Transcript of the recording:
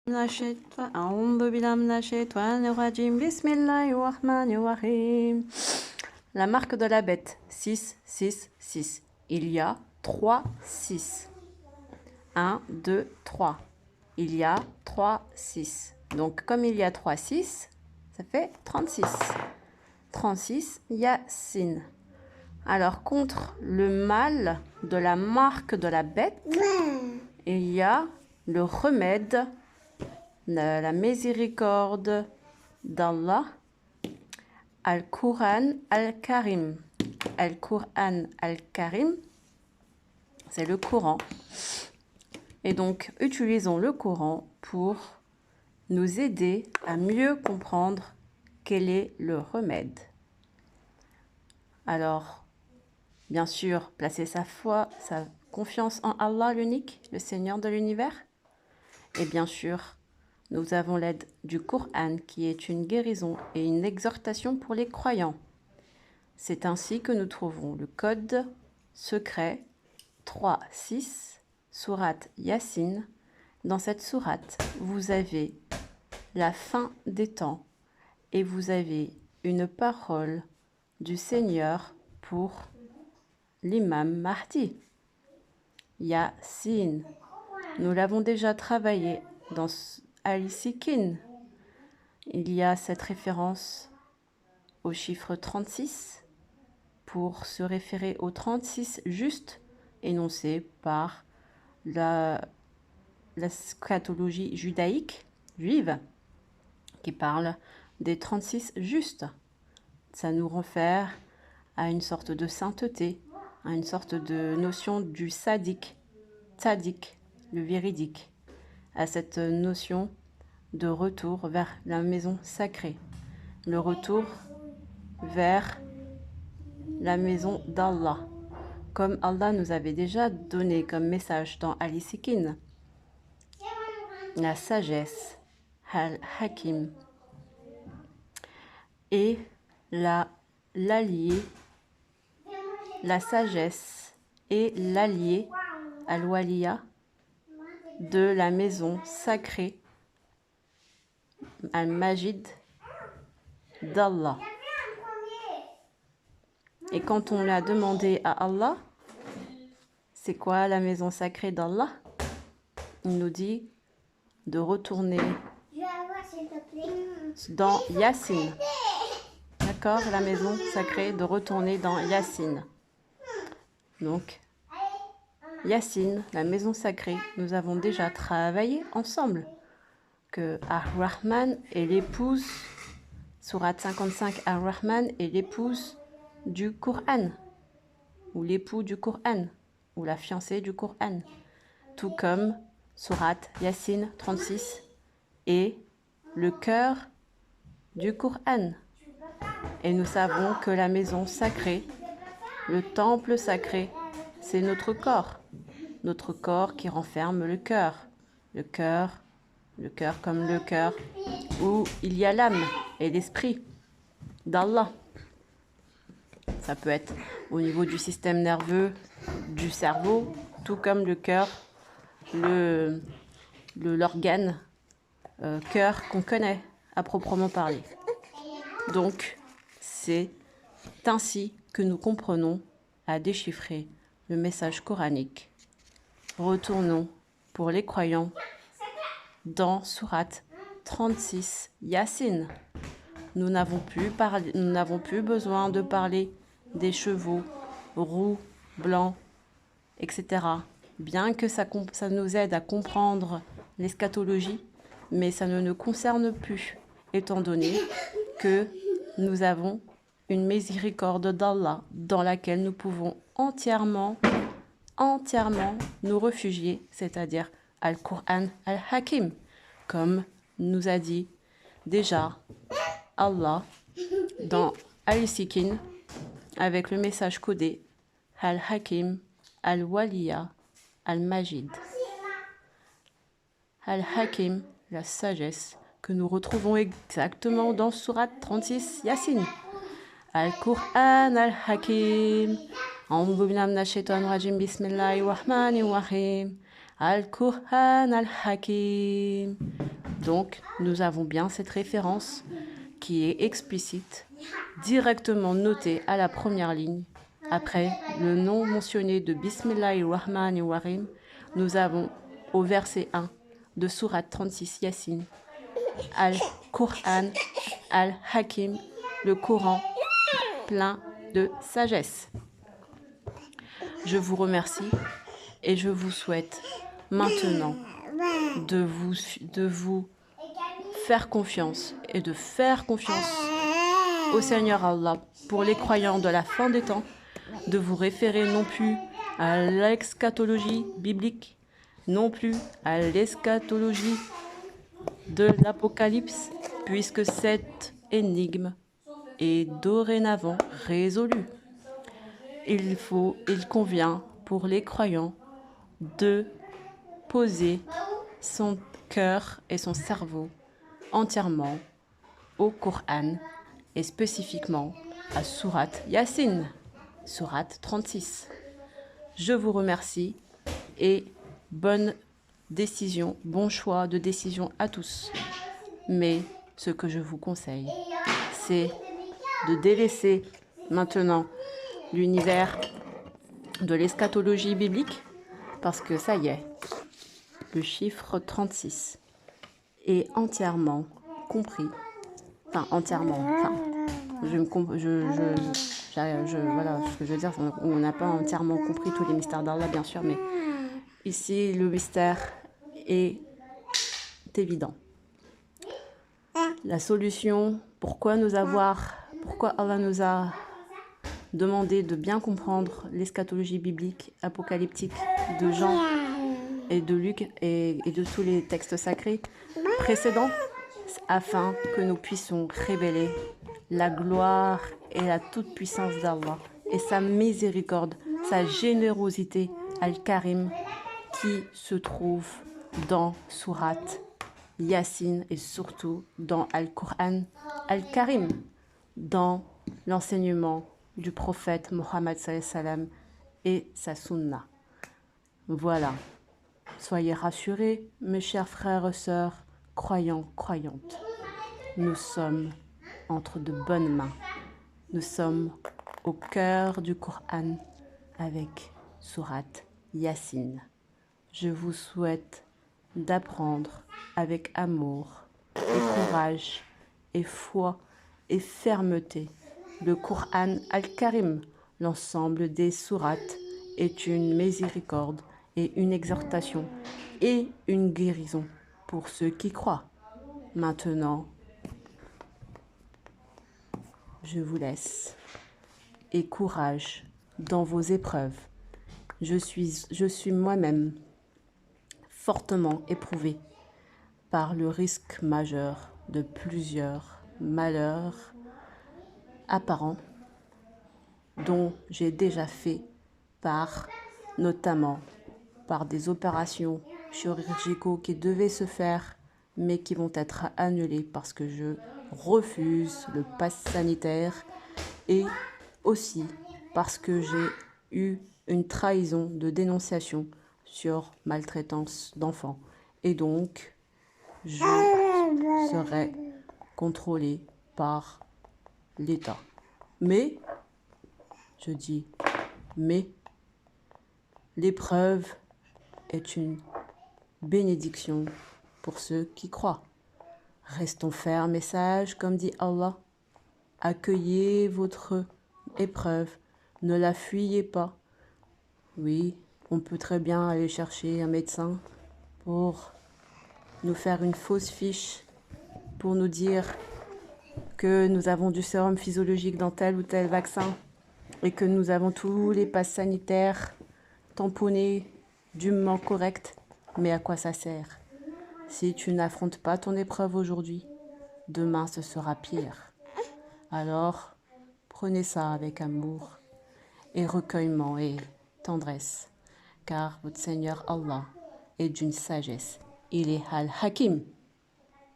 Bismillahirrahmanirrahim. La marque de la bête, 6, 6, 6. Il y a 3, 6. 1, 2, 3. Il y a 3, 6. Donc, comme il y a 3, 6, ça fait 36. 36, Yassine. Alors, contre le mal de la marque de la bête, il y a le remède, la miséricorde d'Allah, Al-Qur'an Al-Karim. Al-Qur'an Al-Karim, c'est le Coran. Et donc, utilisons le Coran pour nous aider à mieux comprendre quel est le remède. Alors, bien sûr, placer sa foi, sa confiance en Allah l'unique, le Seigneur de l'univers. Et bien sûr, nous avons l'aide du Coran qui est une guérison et une exhortation pour les croyants. C'est ainsi que nous trouvons le code secret 3.6, sourate Yassine. Dans cette sourate, vous avez la fin des temps et vous avez une parole du Seigneur pour l'imam Mahdi. Yassine. Nous l'avons déjà travaillé dans Al-Sikin. Il y a cette référence au chiffre 36 pour se référer au 36 juste énoncé par la scatologie judaïque, juive, qui parle des 36 justes. Ça nous réfère à une sorte de sainteté, à une sorte de notion du sadique, tzadik, le véridique, à cette notion de retour vers la maison sacrée, le retour vers la maison d'Allah, comme Allah nous avait déjà donné comme message dans Al-Sikin, la sagesse, Al-Hakim, et l'allié, la sagesse et l'allié, Al-Waliya, de la maison sacrée, Al-Majid d'Allah. Et quand on l'a demandé à Allah, c'est quoi la maison sacrée d'Allah? Il nous dit de retourner dans Yassine. D'accord? La maison sacrée, de retourner dans Yassine. Donc, Yassine, la maison sacrée, nous avons déjà travaillé ensemble. Que Ar-Rahman est l'épouse, sourate 55, Ar-Rahman est l'épouse du Coran, ou l'époux du Coran, ou la fiancée du Coran. Tout comme sourate Yassine 36 est le cœur du Coran. Et nous savons que la maison sacrée, le temple sacré, c'est notre corps qui renferme le cœur comme le cœur où il y a l'âme et l'esprit d'Allah. Ça peut être au niveau du système nerveux, du cerveau, tout comme le cœur, l'organe cœur qu'on connaît à proprement parler. Donc, c'est ainsi que nous comprenons à déchiffrer le message coranique. Retournons pour les croyants dans sourate 36 Yassine. Nous n'avons plus besoin de parler des chevaux roux, blancs, etc. Bien que ça nous aide à comprendre l'eschatologie, mais ça ne nous concerne plus, étant donné que nous avons une miséricorde d'Allah dans laquelle nous pouvons entièrement nous réfugier, c'est-à-dire Al-Qur'an Al-Hakim, comme nous a dit déjà Allah dans Al-Sikin avec le message codé Al-Hakim, Al-Waliya, Al-Majid. Al-Hakim, la sagesse, que nous retrouvons exactement dans sourate 36 Yassine. Al-Qur'an Al-Hakim. A'udhu billahi minash shaitanir rajim. Bismillahir rahmanir rahim. Al-Qur'an Al-Hakim. Donc, nous avons bien cette référence qui est explicite, directement notée à la première ligne. Après le nom mentionné de Bismillahir-Rahmanir-Rahim, nous avons au verset 1 de sourate 36 Yassine, Al-Qur'an, Al-Hakim, le Coran plein de sagesse. Je vous remercie et je vous souhaite maintenant de vous faire confiance et de faire confiance au Seigneur Allah pour les croyants de la fin des temps, de vous référer non plus à l'eschatologie biblique, non plus à l'eschatologie de l'Apocalypse, puisque cette énigme est dorénavant résolue. Il convient pour les croyants de poser son cœur et son cerveau entièrement au Coran et spécifiquement à sourate Yassine, sourate 36. Je vous remercie et bonne décision, bon choix de décision à tous. Mais ce que je vous conseille, c'est de délaisser maintenant l'univers de l'eschatologie biblique, parce que ça y est, le chiffre 36 est entièrement compris, enfin voilà ce que je veux dire, on n'a pas entièrement compris tous les mystères d'Allah bien sûr, mais ici le mystère est évident. La solution, pourquoi Allah nous a demandé de bien comprendre l'eschatologie biblique, apocalyptique de Jean et de Luc et de tous les textes sacrés précédents, afin que nous puissions révéler la gloire et la toute-puissance d'Allah et sa miséricorde, sa générosité Al-Karim qui se trouve dans sourate Yassine et surtout dans Al-Qur'an Al-Karim, dans l'enseignement du prophète Mohammed sallam et sa sunna. Voilà. Soyez rassurés, mes chers frères et sœurs, croyants, croyantes. Nous sommes entre de bonnes mains. Nous sommes au cœur du Coran avec sourate Yassine. Je vous souhaite d'apprendre avec amour et courage et foi et fermeté le Coran Al-Karim. L'ensemble des sourates est une miséricorde et une exhortation et une guérison pour ceux qui croient. Maintenant, je vous laisse et courage dans vos épreuves. Je suis moi-même fortement éprouvée par le risque majeur de plusieurs malheurs apparents dont j'ai déjà fait part, notamment par des opérations chirurgicaux qui devaient se faire mais qui vont être annulées parce que je refuse le pass sanitaire et aussi parce que j'ai eu une trahison de dénonciation sur maltraitance d'enfants. Et donc, je serai contrôlée par l'État. Mais, je dis, mais, l'épreuve est une bénédiction pour ceux qui croient. Restons fermes et sages, comme dit Allah. Accueillez votre épreuve, ne la fuyez pas. Oui, on peut très bien aller chercher un médecin pour nous faire une fausse fiche, pour nous dire que nous avons du sérum physiologique dans tel ou tel vaccin et que nous avons tous les passes sanitaires tamponnés, dûment corrects. Mais à quoi ça sert? Si tu n'affrontes pas ton épreuve aujourd'hui, demain ce sera pire. Alors, prenez ça avec amour et recueillement et tendresse, car votre Seigneur Allah est d'une sagesse. Il est Al-Hakim.